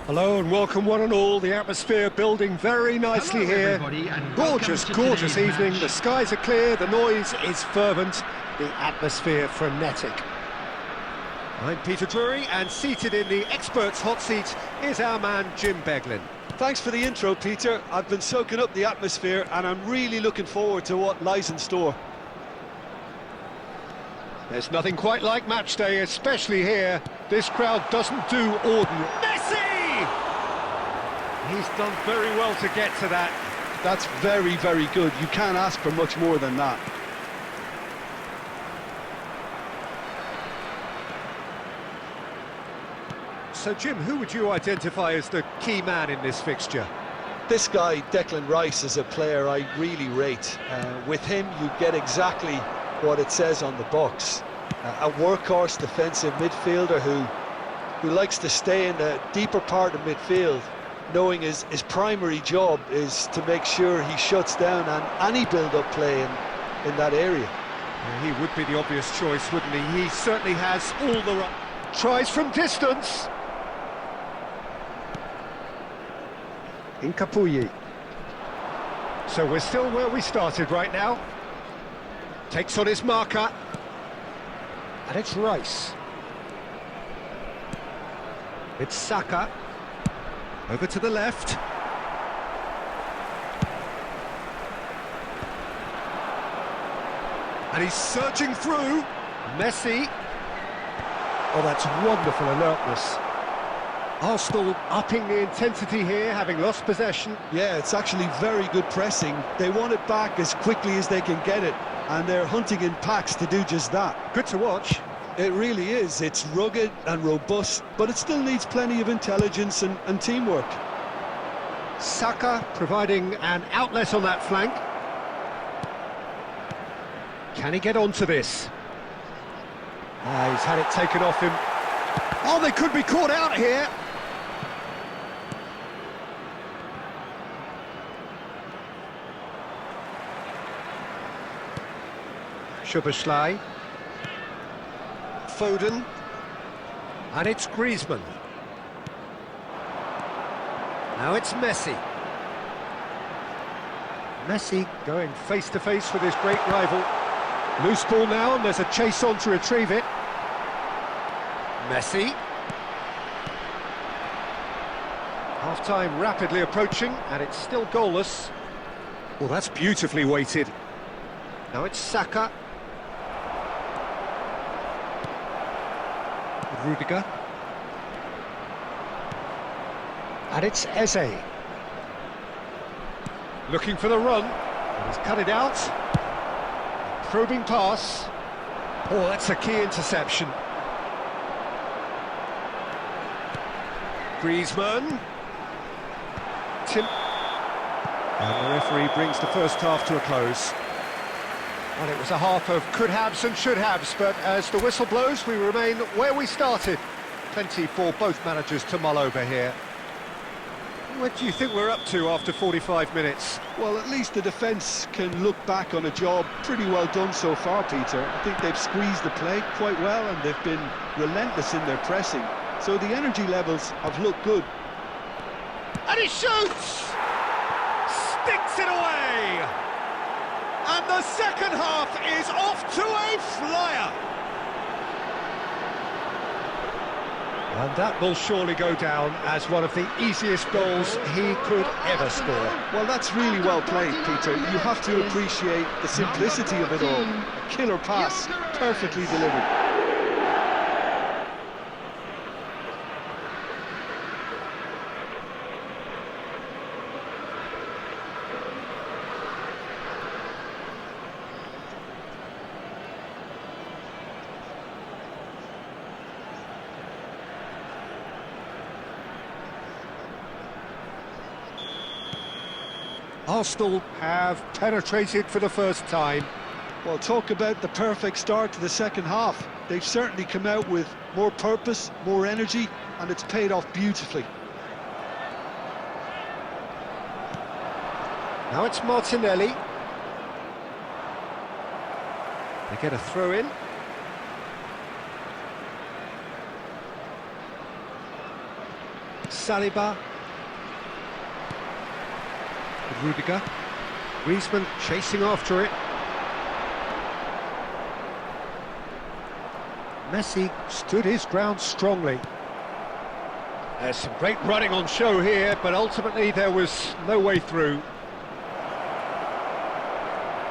Hello and welcome one and all. The atmosphere building very nicely here. Gorgeous evening. The skies are clear, the noise is fervent, the atmosphere frenetic. I'm Peter Drury, and seated in the experts' hot seat is our man Jim Beglin. Thanks for the intro, Peter. I've been soaking up the atmosphere and I'm really looking forward to what lies in store. There's nothing quite like match day, especially here. This crowd doesn't do ordinary. Messi! He's done very well to get to that. That's very, very good. You can't ask for much more than that. So, Jim, who would you identify as the key man in this fixture? This guy, Declan Rice, is a player I really rate. With him, you get exactly what it says on the box. A workhorse defensive midfielder who likes to stay in the deeper part of midfield, knowing his primary job is to make sure he shuts down any build-up play in that area. Yeah, he would be the obvious choice, wouldn't he? He certainly has all the right... Tries from distance. In Capuyi. So we're still where we started right now. Takes on his marker. And it's Rice. It's Saka. Over to the left. And he's surging through. Messi. Oh, that's wonderful alertness. Arsenal upping the intensity here, having lost possession. Yeah, it's actually very good pressing. They want it back as quickly as they can get it, and they're hunting in packs to do just that. Good to watch. It really is. It's rugged and robust, but it still needs plenty of intelligence and teamwork. Saka providing an outlet on that flank. Can he get onto this? He's had it taken off him. Oh, they could be caught out here. Szoboszlai. Foden. And it's Griezmann. Now it's Messi. Messi going face-to-face with his great rival. Loose ball now, and there's a chase on to retrieve it. Messi. Half-time rapidly approaching, and it's still goalless. Well, that's beautifully weighted. Now it's Saka. Rudiger. And it's Eze. Looking for the run. And he's cut it out. Probing pass. Oh, that's a key interception. Griezmann. And the referee brings the first half to a close. Well, it was a half of could-haves and should-haves, but as the whistle blows, we remain where we started. Plenty for both managers to mull over here. What do you think we're up to after 45 minutes? Well, at least the defence can look back on a job pretty well done so far, Peter. I think they've squeezed the play quite well and they've been relentless in their pressing. So the energy levels have looked good. And he shoots! Sticks it away! And the second half is off to a flyer! And that will surely go down as one of the easiest goals he could ever score. Well, that's really well played, Peter. You have to appreciate the simplicity of it all. A killer pass, perfectly delivered. Arsenal have penetrated for the first time. Well, talk about the perfect start to the second half. They've certainly come out with more purpose, more energy, and it's paid off beautifully. Now it's Martinelli. They get a throw in. Saliba. Rudiger. Griezmann chasing after it. Messi stood his ground strongly. There's some great running on show here, but ultimately there was no way through.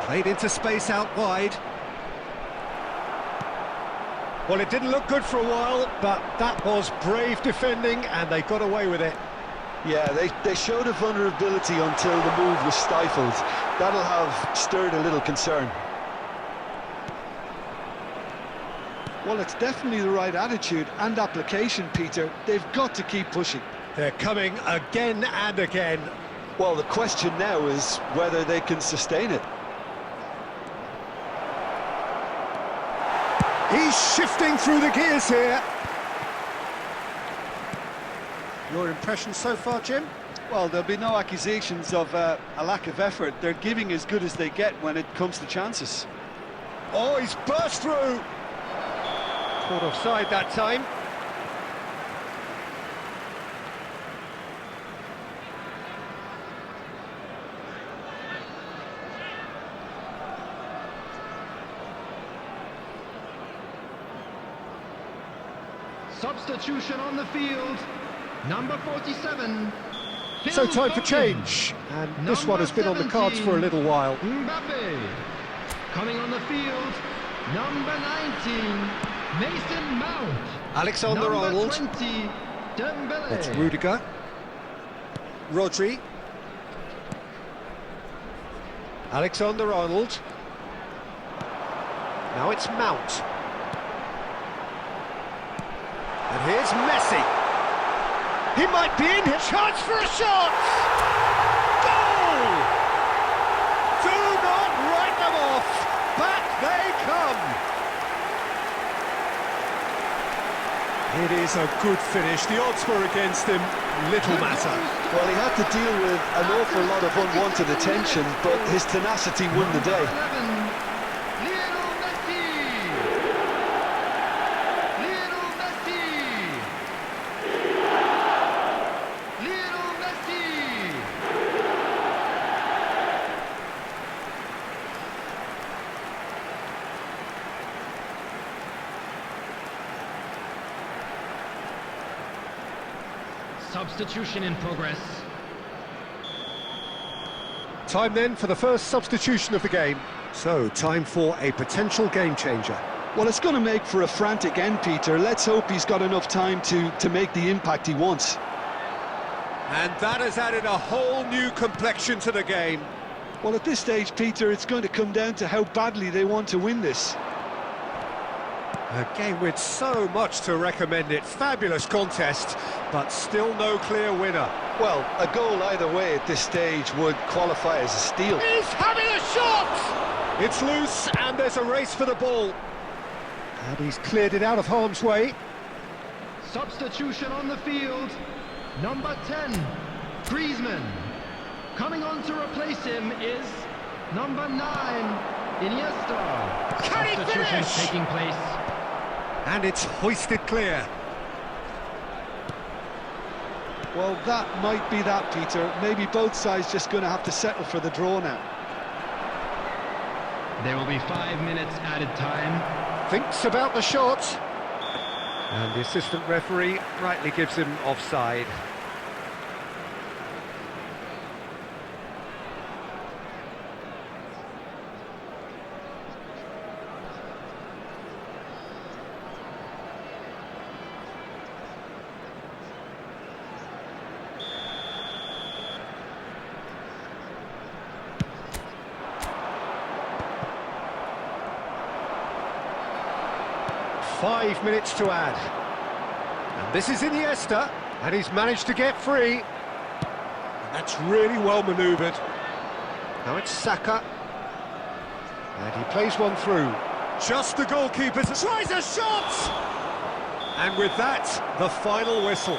Played into space out wide. Well, it didn't look good for a while, but that was brave defending, and they got away with it. Yeah, they showed a vulnerability until the move was stifled. That'll have stirred a little concern. Well, it's definitely the right attitude and application, Peter. They've got to keep pushing. They're coming again and again. Well, the question now is whether they can sustain it. He's shifting through the gears here. Your impression so far, Jim? Well, there'll be no accusations of a lack of effort. They're giving as good as they get when it comes to chances. Oh, he's burst through. Caught offside that time. Substitution on the field, number 47. So time for change, and this one has been on the cards for a little while. Mbappe. Coming on the field, number 19, Mason Mount. Alexander-Arnold. Number 20, Dembele. It's Rudiger. Rodri. Alexander-Arnold. Now it's Mount. And here's Messi. He might be in here. Chance for a shot! Goal! Do not write them off. Back they come. It is a good finish. The odds were against him. Little matter. Well, he had to deal with an awful lot of unwanted attention, but his tenacity won the day. 11, Lionel Messi. Lionel Messi. Lionel Messi. Substitution in progress. Time then for the first substitution of the game. So, time for a potential game changer. Well, it's going to make for a frantic end, Peter. Let's hope he's got enough time to make the impact he wants. And that has added a whole new complexion to the game. Well, at this stage, Peter, it's going to come down to how badly they want to win this. A game with so much to recommend it. Fabulous contest, but still no clear winner. Well, a goal either way at this stage would qualify as a steal. He's having a shot! It's loose, and there's a race for the ball. And he's cleared it out of harm's way. Substitution on the field, number 10, Griezmann. Coming on to replace him is number 9, Iniesta. Can he Substitution finish? taking place. And it's hoisted clear. Well, that might be that, Peter. Maybe both sides just going to have to settle for the draw now. There will be 5 minutes added time. Thinks about the shot. And the assistant referee rightly gives him offside. .5 minutes to add. And this is Iniesta, and he's managed to get free. And that's really well manoeuvred. Now it's Saka. And he plays one through. Just the goalkeeper tries a shot! And with that, the final whistle.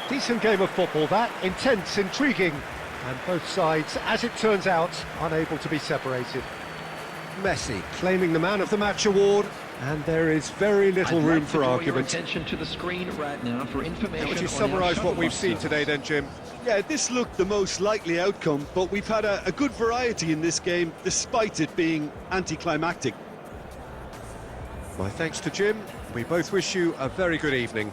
Decent game of football, that. Intense, intriguing. And both sides, as it turns out, unable to be separated. Messi claiming the Man of the Match award. And there is very little room for argument. Attention to the screen right now for information. How would you summarise what we've seen today then, Jim? Yeah, this looked the most likely outcome, but we've had a good variety in this game, despite it being anticlimactic. My thanks to Jim. We both wish you a very good evening.